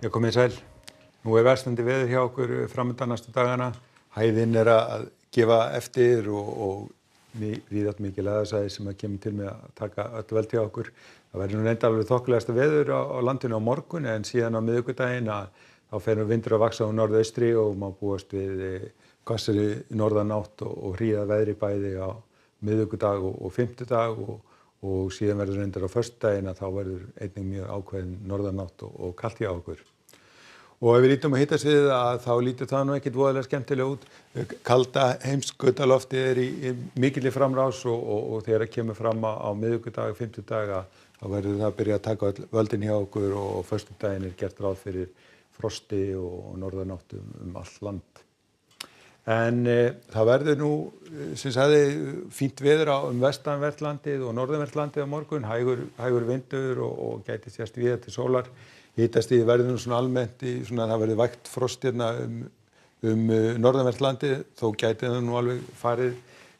Já, komið sæl. Nú versnandi veður hjá okkur framundan næstu dagana. Hæðin að gefa eftir og víðast mikil lægðasvæði sem kemur til með að taka öll völd hjá okkur. Það verður nú reyndar alveg þokkalegasta veður á landinu á morgun en síðan á miðvikudaginn þá fer vindur að vaxa á norðaustri og má búast við hvassari norðanátt og hríða veðri bæði á miðvikudag og fimmtudag og síðan verður reyndar á föstudaginn að þá verður einnig mjög ákveðin norðanátt og kalt hjá okkur. Og ef við lítum á hitasviðið þá lítur það nú ekkert voðalega skemmtilega út. Kalda heimskautalofti í mikilli framrás og þegar það kemur fram á miðvikudag, fimmtudag þá verður það að byrja að taka völdin hjá okkur og föstudaginn gert ráð fyrir frosti og norðanátt allt land. En það verður nú, sem sagði, fínt veður vestanvert landið og norðanvert landið á morgun, hægur vindur og gæti sést víða til sólar. Hitastigið verður nú svona almennt það verður vægt frost hérna norðanvert landið, þó gæti það nú alveg farið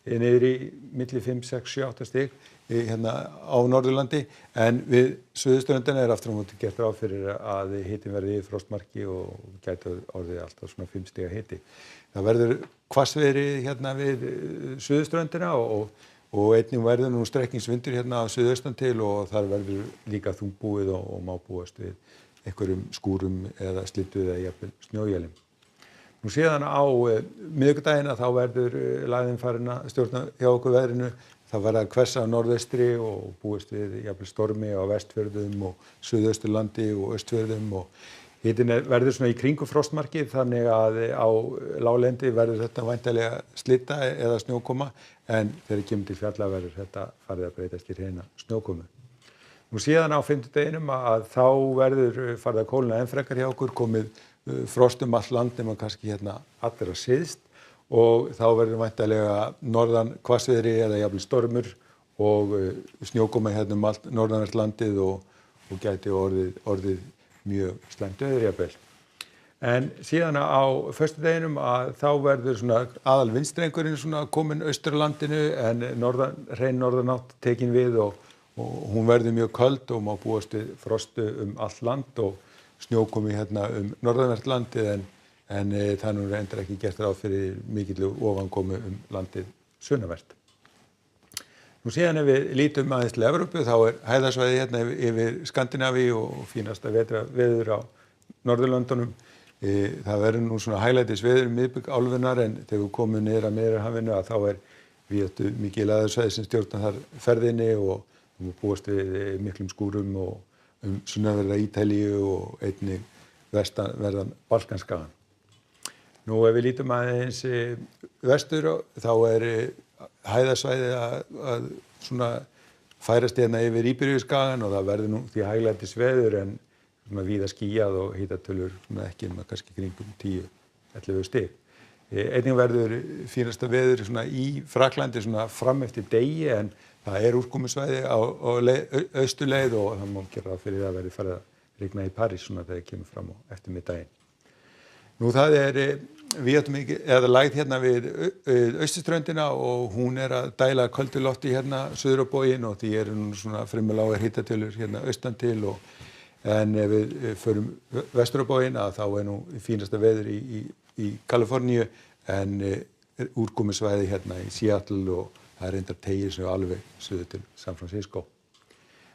niður í milli 5, 6, 7, 8 stig hérna á Norðurlandi, en við suðurströndina aftur á móti gert ráð fyrir að hitinn verði yfir frostmarki og gæti orðið alltaf svona 5 stiga hiti. Það verður hvassviðri hérna við suðurströndina og einnig verður nú strekkingsvindur hérna á suðaustan til og þar verður líka þungbúið og má búast við einhverjum skúrum eða slyddu eða jafnvel snjóéljum. Nú síðan á miðvikudaginn þá verður lægðin farin að stjórna hjá okkur veðrinu. Það verður að hvessa á norðaustri og búist við jafnvel stormi á Vestfjörðum og Suðausturlandi og Austfjörðum og hitinn verður svona í kringum frostmarkið þannig að á láglendi verður þetta væntanlega slydda eða snjókoma en þegar kemur til fjalla verður þetta farið að breytast í hreina snjókomu. Nú síðan á fimmtudeginum þá verður farið að kólna enn frekar hjá okkur, komið frost allt land nema kannski hérna allra syðst og þá verður væntanlega norðan hvassviðri eða jafnvel stormur og snjókoma hérna allt norðanvert landið og gæti orðið mjög slæmt veður jafnvel. En síðan á föstudeginum þá verður svona aðal vindstrengurinn svona kominn austur á landinu en hrein norðanátt tekin við og hún verður mjög köld og má búast við frostu allt land og snjókomi hérna norðanvert landið en það nú reyndar ekki gert ráð fyrir mikillu ofankomu landið sunnanvert. Nú síðan ef við lítum aðeins til Evrópu þá hæðasvæði hérna yfir Skandinavíu og fínasta veður á Norðurlöndunum. Það verður nú svona hæglætis veður miðbik álfunnar en þegar við komum niður að Miðjarðarhafinu þá víðáttu mikil lægðasvæði sem stjórna þar ferðinni og búast við miklum skúrum og sunnanverða Ítalíu og einnig vestanverðan Balkanskagann. Nú ef við lítum aðeins vestur þá hæðasvæði að svona færast hérna yfir Íberíuskagann og það verður nú því hæglætis veður en svona víða skýjað og hitatölur ekki kannski kringum 10-11 stig. Einnig verður fínasta veður svona í Frakklandi svona fram eftir degi en það úrkomusvæði á austurleið og það má gera ráð fyrir að verði farið að rigna í París svona þegar kemur fram á eftirmiðdaginn. Nú það lægð hérna við austurströndina og hún að dæla köldu lofti hérna suður á bóginn og því nú svona fremur lágar hitatölur hérna austan til en ef við förum vestur á bóginn þá nú fínasta veður í Kaliforníu en úrkomusvæði hérna í Seattle og það reyndar teygir sig alveg suður til San Francisco.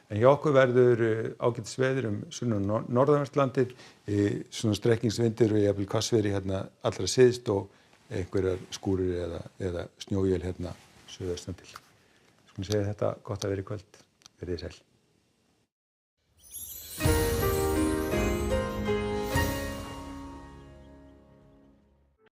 En hjá okkur verður ágætis veður sunnan norðanvert landið, svona strekkingsvindur og jafnvel hvassviðri hérna allra syðst og einhverjar skúrir eða snjóél hérna suðaustan til. Skulum segja þetta gott að vera í kvöld. Verið sæl.